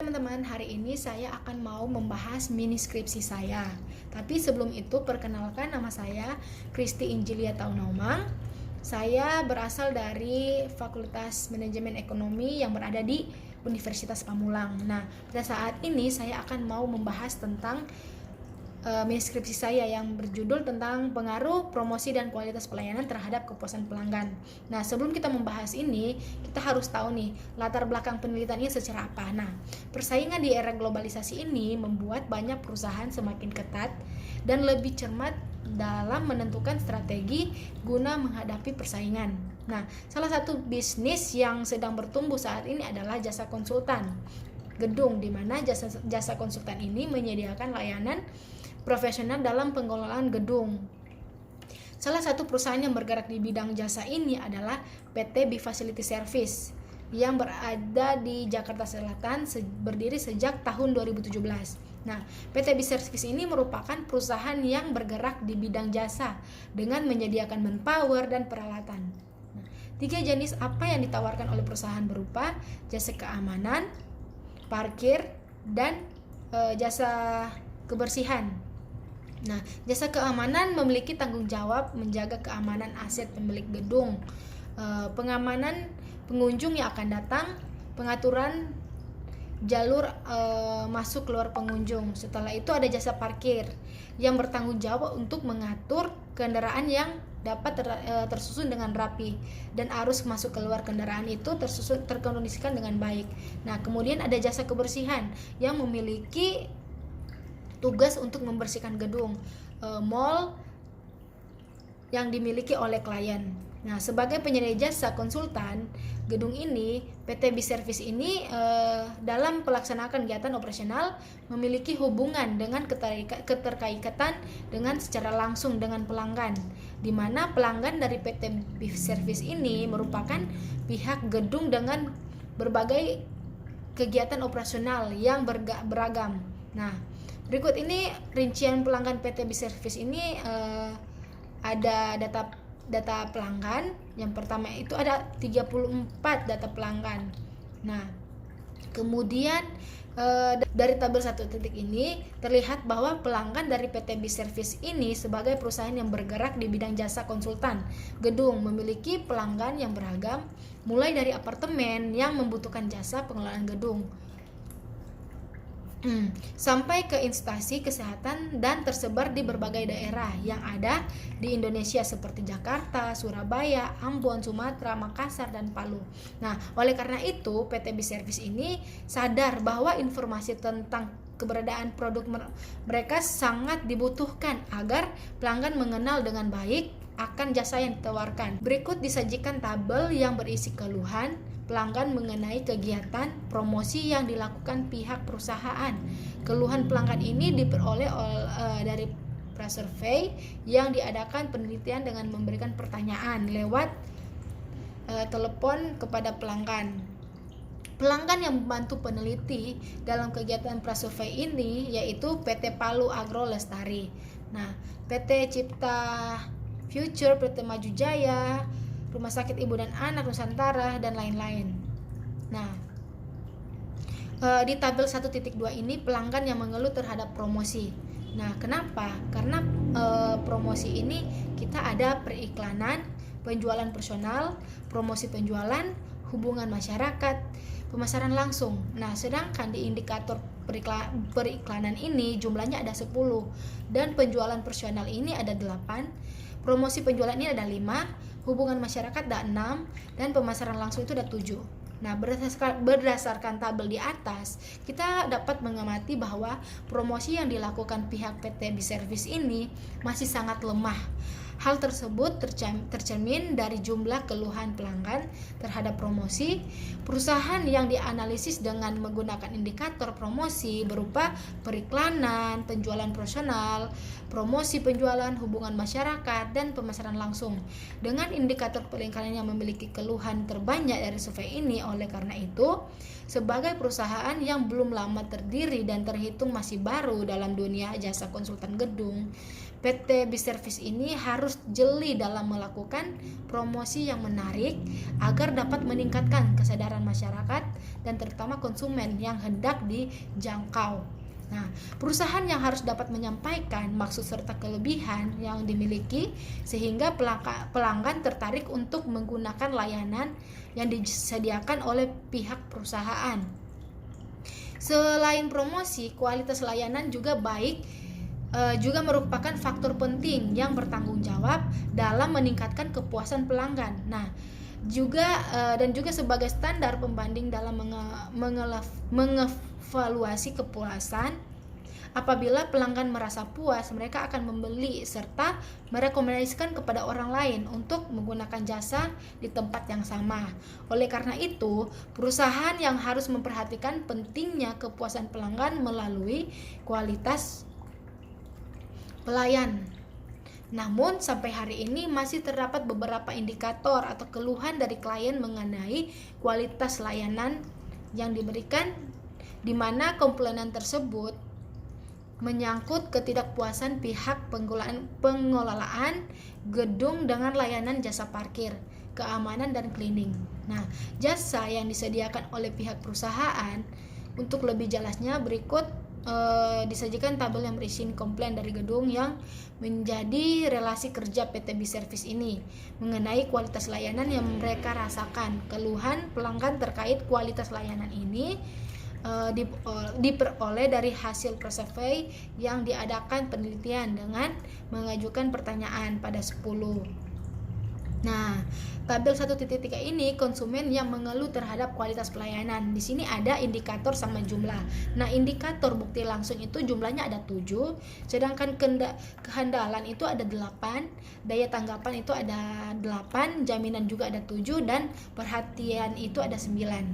teman-teman, hari ini saya akan mau membahas mini skripsi saya. Tapi sebelum itu, perkenalkan, nama saya Kristi Injilia Taunaumang. Saya berasal dari Fakultas Manajemen Ekonomi yang berada di Universitas Pamulang. Nah, pada saat ini saya akan mau membahas tentang mini skripsi saya yang berjudul tentang pengaruh promosi dan kualitas pelayanan terhadap kepuasan pelanggan. Nah, sebelum kita membahas ini, kita harus tahu nih latar belakang penelitiannya secara apa. Nah, persaingan di era globalisasi ini membuat banyak perusahaan semakin ketat dan lebih cermat dalam menentukan strategi guna menghadapi persaingan. Nah, salah satu bisnis yang sedang bertumbuh saat ini adalah jasa konsultan gedung, di mana jasa konsultan ini menyediakan layanan profesional dalam pengelolaan gedung. Salah satu perusahaan yang bergerak di bidang jasa ini adalah PT B Facility Service yang berada di Jakarta Selatan, berdiri sejak tahun 2017. Nah, PT B Service ini merupakan perusahaan yang bergerak di bidang jasa dengan menyediakan manpower dan peralatan. Nah, 3 jenis apa yang ditawarkan oleh perusahaan berupa jasa keamanan, parkir, dan jasa kebersihan. Nah, jasa keamanan memiliki tanggung jawab menjaga keamanan aset pemilik gedung, pengamanan pengunjung yang akan datang, pengaturan jalur masuk keluar pengunjung. Setelah itu ada jasa parkir yang bertanggung jawab untuk mengatur kendaraan yang dapat tersusun dengan rapi dan arus masuk keluar kendaraan itu terkondisikan dengan baik. Nah, kemudian ada jasa kebersihan yang memiliki tugas untuk membersihkan gedung, mall yang dimiliki oleh klien. Nah, sebagai penyedia jasa konsultan gedung ini, PT B Service ini dalam pelaksanaan kegiatan operasional memiliki hubungan dengan keterkaitan dengan secara langsung dengan pelanggan, di mana pelanggan dari PT B Service ini merupakan pihak gedung dengan berbagai kegiatan operasional yang beragam. Nah, berikut ini rincian pelanggan PT B Service ini. Ada data pelanggan. Yang pertama itu ada 34 data pelanggan. Nah, kemudian dari tabel 1 titik ini terlihat bahwa pelanggan dari PT B Service ini sebagai perusahaan yang bergerak di bidang jasa konsultan gedung memiliki pelanggan yang beragam, mulai dari apartemen yang membutuhkan jasa pengelolaan gedung sampai ke instansi kesehatan dan tersebar di berbagai daerah yang ada di Indonesia seperti Jakarta, Surabaya, Ambon, Sumatera, Makassar, dan Palu. Nah, oleh karena itu PT B Service ini sadar bahwa informasi tentang keberadaan produk mereka sangat dibutuhkan agar pelanggan mengenal dengan baik akan jasa yang ditawarkan. Berikut disajikan tabel yang berisi keluhan pelanggan mengenai kegiatan promosi yang dilakukan pihak perusahaan. Keluhan pelanggan ini diperoleh dari prasurvei yang diadakan penelitian dengan memberikan pertanyaan lewat telepon kepada pelanggan. Pelanggan yang membantu peneliti dalam kegiatan prasurvei ini yaitu PT Palu Agro Lestari. Nah, PT Cipta Future, PT Maju Jaya, Rumah Sakit Ibu dan Anak Nusantara, dan lain-lain. Nah, di tabel 1.2 ini pelanggan yang mengeluh terhadap promosi. Nah, kenapa? Karena promosi ini kita ada periklanan, penjualan personal, promosi penjualan, hubungan masyarakat, pemasaran langsung. Nah, sedangkan di indikator periklanan ini jumlahnya ada 10 dan penjualan personal ini ada 8, promosi penjualan ini ada 5, hubungan masyarakat ada 6, dan pemasaran langsung itu ada 7. Nah, berdasarkan tabel di atas, kita dapat mengamati bahwa promosi yang dilakukan pihak PT B Service ini masih sangat lemah. Hal tersebut tercermin dari jumlah keluhan pelanggan terhadap promosi. Perusahaan yang dianalisis dengan menggunakan indikator promosi berupa periklanan, penjualan personal, promosi penjualan, hubungan masyarakat, dan pemasaran langsung. Dengan indikator periklanan yang memiliki keluhan terbanyak dari survei ini, oleh karena itu, sebagai perusahaan yang belum lama terdiri dan terhitung masih baru dalam dunia jasa konsultan gedung, PT B Service ini harus harus jeli dalam melakukan promosi yang menarik agar dapat meningkatkan kesadaran masyarakat dan terutama konsumen yang hendak dijangkau. Nah, perusahaan yang harus dapat menyampaikan maksud serta kelebihan yang dimiliki sehingga pelanggan tertarik untuk menggunakan layanan yang disediakan oleh pihak perusahaan. Selain promosi, kualitas layanan juga baik juga merupakan faktor penting yang bertanggung jawab dalam meningkatkan kepuasan pelanggan. Nah, dan juga sebagai standar pembanding dalam mengevaluasi kepuasan. Apabila pelanggan merasa puas, mereka akan membeli serta merekomendasikan kepada orang lain untuk menggunakan jasa di tempat yang sama. Oleh karena itu, perusahaan yang harus memperhatikan pentingnya kepuasan pelanggan melalui kualitas pelayan. Namun sampai hari ini masih terdapat beberapa indikator atau keluhan dari klien mengenai kualitas layanan yang diberikan, di mana komplainan tersebut menyangkut ketidakpuasan pihak pengelolaan gedung dengan layanan jasa parkir, keamanan dan cleaning. Nah, jasa yang disediakan oleh pihak perusahaan. Untuk lebih jelasnya berikut disajikan tabel yang berisi komplain dari gedung yang menjadi relasi kerja PT B-Service ini mengenai kualitas layanan yang mereka rasakan. Keluhan pelanggan terkait kualitas layanan ini diperoleh dari hasil survei yang diadakan penelitian dengan mengajukan pertanyaan pada 10. Nah, tabel 1.3 ini konsumen yang mengeluh terhadap kualitas pelayanan. Di sini ada indikator sama jumlah. Nah, indikator bukti langsung itu jumlahnya ada 7, sedangkan kehandalan itu ada 8, daya tanggapan itu ada 8, jaminan juga ada 7, dan perhatian itu ada 9.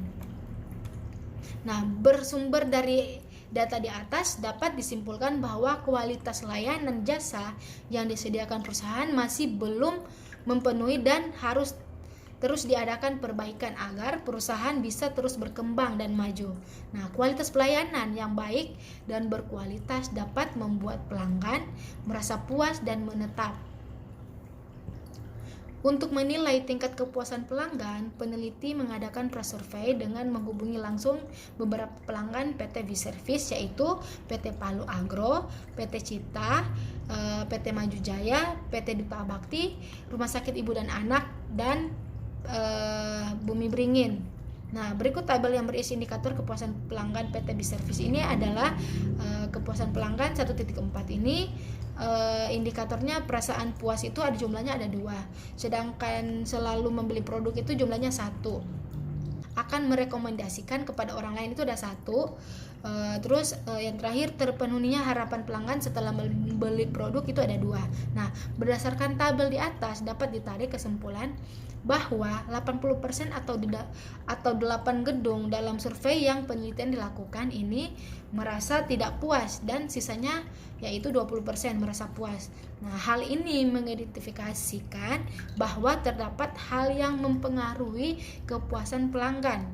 Nah, bersumber dari data di atas dapat disimpulkan bahwa kualitas layanan jasa yang disediakan perusahaan masih belum memenuhi dan harus terus diadakan perbaikan agar perusahaan bisa terus berkembang dan maju. Nah, kualitas pelayanan yang baik dan berkualitas dapat membuat pelanggan merasa puas dan menetap. Untuk menilai tingkat kepuasan pelanggan, peneliti mengadakan prasurvei dengan menghubungi langsung beberapa pelanggan PT B-Service, yaitu PT Palu Agro, PT Cita, PT Maju Jaya, PT Duta Bakti, Rumah Sakit Ibu dan Anak, dan Bumi Beringin. Nah, berikut tabel yang berisi indikator kepuasan pelanggan PT B-Service ini adalah kepuasan pelanggan 1.4 ini. Indikatornya perasaan puas itu ada jumlahnya ada 2, sedangkan selalu membeli produk itu jumlahnya 1, akan merekomendasikan kepada orang lain itu ada 1, terus yang terakhir terpenuhinya harapan pelanggan setelah membeli produk itu ada 2. Nah, berdasarkan tabel di atas dapat ditarik kesimpulan bahwa 80% atau 8 gedung dalam survei yang penelitian dilakukan ini merasa tidak puas dan sisanya yaitu 20% merasa puas. Nah, hal ini mengidentifikasikan bahwa terdapat hal yang mempengaruhi kepuasan pelanggan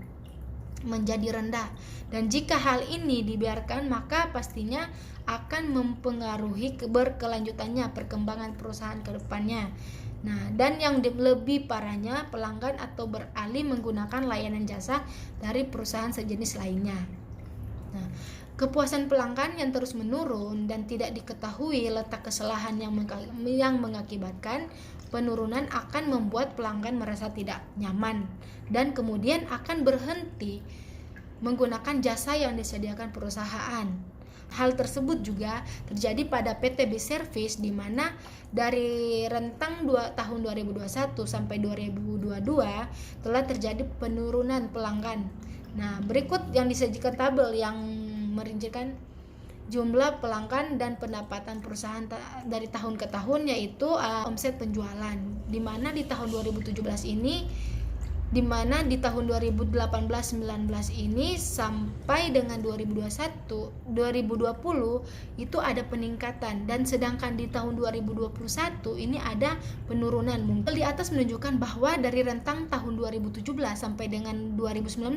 menjadi rendah, dan jika hal ini dibiarkan maka pastinya akan mempengaruhi berkelanjutannya perkembangan perusahaan ke depannya. Nah, dan yang lebih parahnya pelanggan atau beralih menggunakan layanan jasa dari perusahaan sejenis lainnya. Nah, kepuasan pelanggan yang terus menurun dan tidak diketahui letak kesalahan yang mengakibatkan penurunan akan membuat pelanggan merasa tidak nyaman dan kemudian akan berhenti menggunakan jasa yang disediakan perusahaan. Hal tersebut juga terjadi pada PT B-Service, di mana dari rentang tahun 2021 sampai 2022 telah terjadi penurunan pelanggan. Nah, berikut yang disajikan tabel yang merincikan jumlah pelanggan dan pendapatan perusahaan dari tahun ke tahun, yaitu omset penjualan, di mana di tahun 2017 ini, di mana di tahun 2018-19 ini sampai dengan 2021 2020 itu ada peningkatan, dan sedangkan di tahun 2021 ini ada penurunan. Mungkin di atas menunjukkan bahwa dari rentang tahun 2017 sampai dengan 2019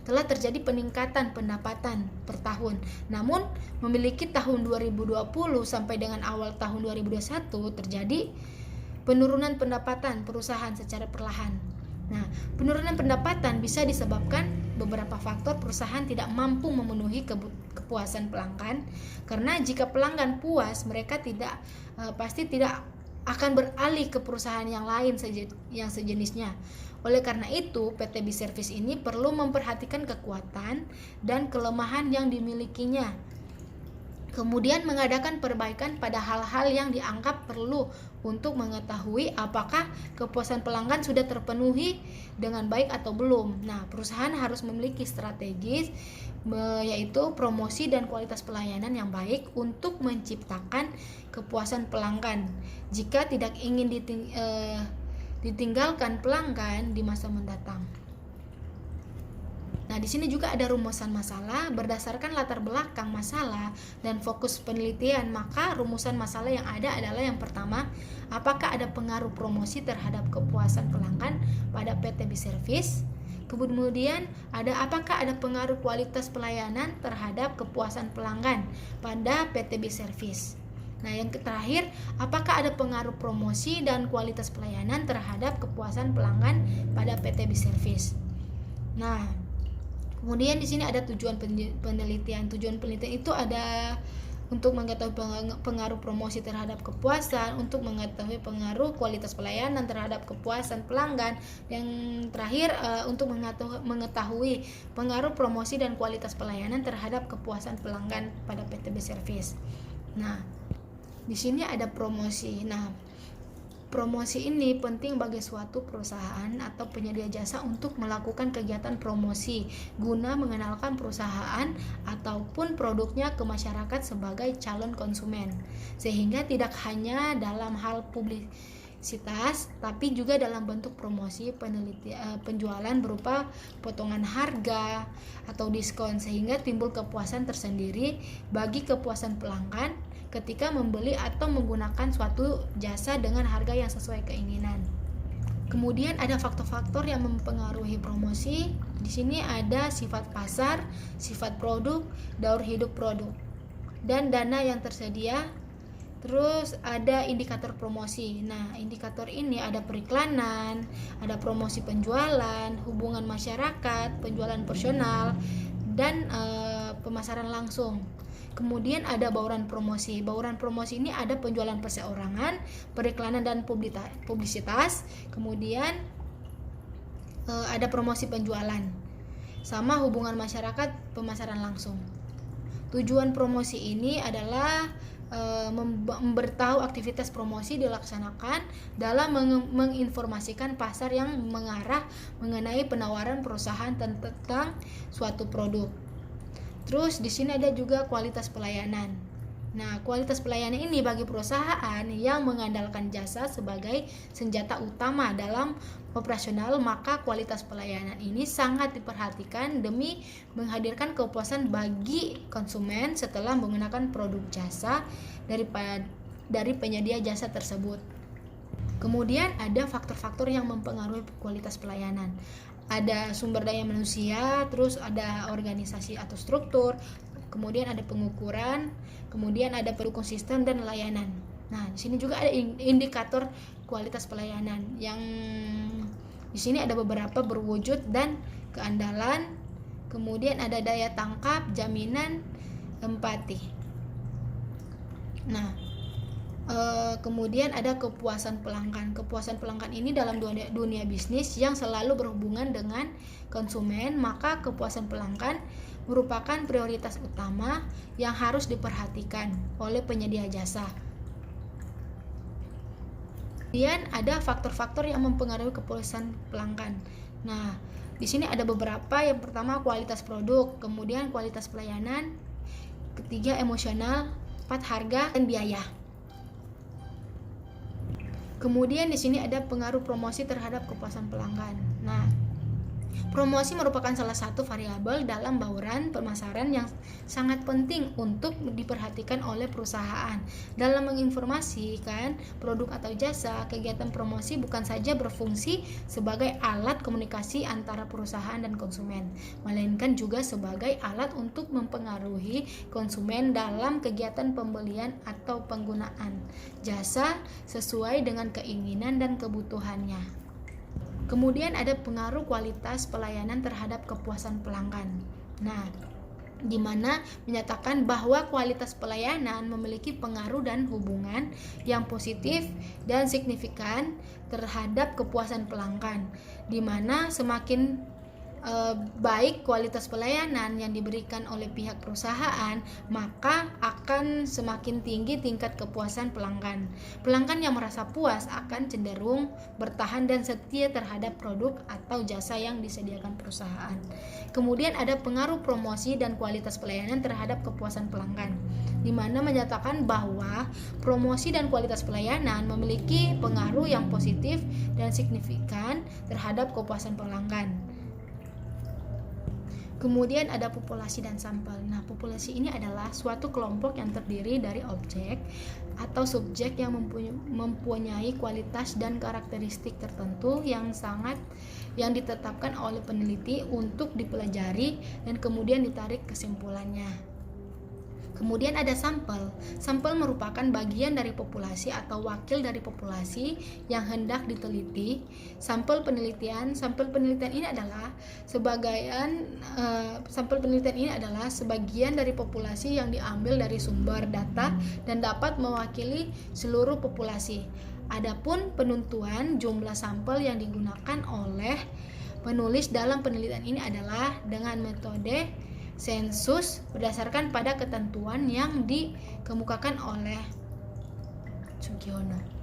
telah terjadi peningkatan pendapatan per tahun. Namun memiliki tahun 2020 sampai dengan awal tahun 2021 terjadi penurunan pendapatan perusahaan secara perlahan. Nah, penurunan pendapatan bisa disebabkan beberapa faktor. Perusahaan tidak mampu memenuhi kepuasan pelanggan, karena jika pelanggan puas, mereka pasti tidak akan beralih ke perusahaan yang lain yang sejenisnya. Oleh karena itu, PT B-Service ini perlu memperhatikan kekuatan dan kelemahan yang dimilikinya, kemudian mengadakan perbaikan pada hal-hal yang dianggap perlu untuk mengetahui apakah kepuasan pelanggan sudah terpenuhi dengan baik atau belum. Nah, perusahaan harus memiliki strategi yaitu promosi dan kualitas pelayanan yang baik untuk menciptakan kepuasan pelanggan. Jika tidak ingin ditinggalkan pelanggan di masa mendatang. Nah, di sini juga ada rumusan masalah. Berdasarkan latar belakang masalah dan fokus penelitian, maka rumusan masalah yang ada adalah yang pertama, apakah ada pengaruh promosi terhadap kepuasan pelanggan pada PT B-Service? Kemudian apakah ada pengaruh kualitas pelayanan terhadap kepuasan pelanggan pada PT B-Service? Nah, yang terakhir, apakah ada pengaruh promosi dan kualitas pelayanan terhadap kepuasan pelanggan pada PT B-Service? Nah, kemudian di sini ada tujuan penelitian. Tujuan penelitian itu ada untuk mengetahui pengaruh promosi terhadap kepuasan, untuk mengetahui pengaruh kualitas pelayanan terhadap kepuasan pelanggan, yang terakhir untuk mengetahui pengaruh promosi dan kualitas pelayanan terhadap kepuasan pelanggan pada PT B-Service. Nah, di sini ada promosi. Nah, promosi ini penting bagi suatu perusahaan atau penyedia jasa untuk melakukan kegiatan promosi guna mengenalkan perusahaan ataupun produknya ke masyarakat sebagai calon konsumen, sehingga tidak hanya dalam hal publisitas tapi juga dalam bentuk promosi penjualan berupa potongan harga atau diskon, sehingga timbul kepuasan tersendiri bagi kepuasan pelanggan ketika membeli atau menggunakan suatu jasa dengan harga yang sesuai keinginan. Kemudian ada faktor-faktor yang mempengaruhi promosi. Di sini ada sifat pasar, sifat produk, daur hidup produk, dan dana yang tersedia. Terus ada indikator promosi. Nah, indikator ini ada periklanan, ada promosi penjualan, hubungan masyarakat, penjualan personal, dan pemasaran langsung. Kemudian ada bauran promosi. Bauran promosi ini ada penjualan perseorangan, periklanan dan publisitas. Kemudian ada promosi penjualan, sama hubungan masyarakat, pemasaran langsung. Tujuan promosi ini adalah memberitahu aktivitas promosi dilaksanakan dalam menginformasikan pasar yang mengarah mengenai penawaran perusahaan tentang suatu produk. Terus di sini ada juga kualitas pelayanan. Nah, kualitas pelayanan ini bagi perusahaan yang mengandalkan jasa sebagai senjata utama dalam operasional, maka kualitas pelayanan ini sangat diperhatikan demi menghadirkan kepuasan bagi konsumen setelah menggunakan produk jasa dari penyedia jasa tersebut. Kemudian ada faktor-faktor yang mempengaruhi kualitas pelayanan. Ada sumber daya manusia, terus ada organisasi atau struktur, kemudian ada pengukuran, kemudian ada pendukung sistem dan layanan. Nah, di sini juga ada indikator kualitas pelayanan yang di sini ada beberapa berwujud dan keandalan, kemudian ada daya tangkap, jaminan, empati. Nah, kemudian ada kepuasan pelanggan. Kepuasan pelanggan ini dalam dunia bisnis yang selalu berhubungan dengan konsumen, maka kepuasan pelanggan merupakan prioritas utama yang harus diperhatikan oleh penyedia jasa. Kemudian ada faktor-faktor yang mempengaruhi kepuasan pelanggan. Nah, di sini ada beberapa. Yang pertama kualitas produk, kemudian kualitas pelayanan, ketiga emosional, empat harga dan biaya. Kemudian di sini ada pengaruh promosi terhadap kepuasan pelanggan. Nah, Promosi merupakan salah satu variabel dalam bauran pemasaran yang sangat penting untuk diperhatikan oleh perusahaan. Dalam menginformasikan produk atau jasa, kegiatan promosi bukan saja berfungsi sebagai alat komunikasi antara perusahaan dan konsumen, melainkan juga sebagai alat untuk mempengaruhi konsumen dalam kegiatan pembelian atau penggunaan jasa sesuai dengan keinginan dan kebutuhannya. Kemudian ada pengaruh kualitas pelayanan terhadap kepuasan pelanggan. Nah, di mana menyatakan bahwa kualitas pelayanan memiliki pengaruh dan hubungan yang positif dan signifikan terhadap kepuasan pelanggan, di mana semakin baik kualitas pelayanan yang diberikan oleh pihak perusahaan, maka akan semakin tinggi tingkat kepuasan pelanggan. Pelanggan yang merasa puas akan cenderung bertahan dan setia terhadap produk atau jasa yang disediakan perusahaan. Kemudian ada pengaruh promosi dan kualitas pelayanan terhadap kepuasan pelanggan, di mana menyatakan bahwa promosi dan kualitas pelayanan memiliki pengaruh yang positif dan signifikan terhadap kepuasan pelanggan. Kemudian ada populasi dan sampel. Nah, populasi ini adalah suatu kelompok yang terdiri dari objek atau subjek yang mempunyai kualitas dan karakteristik tertentu yang ditetapkan oleh peneliti untuk dipelajari dan kemudian ditarik kesimpulannya. Kemudian ada sampel. Sampel merupakan bagian dari populasi atau wakil dari populasi yang hendak diteliti. Sampel penelitian ini adalah sebagian dari populasi yang diambil dari sumber data dan dapat mewakili seluruh populasi. Adapun penentuan jumlah sampel yang digunakan oleh penulis dalam penelitian ini adalah dengan metode sensus berdasarkan pada ketentuan yang dikemukakan oleh Sugiono.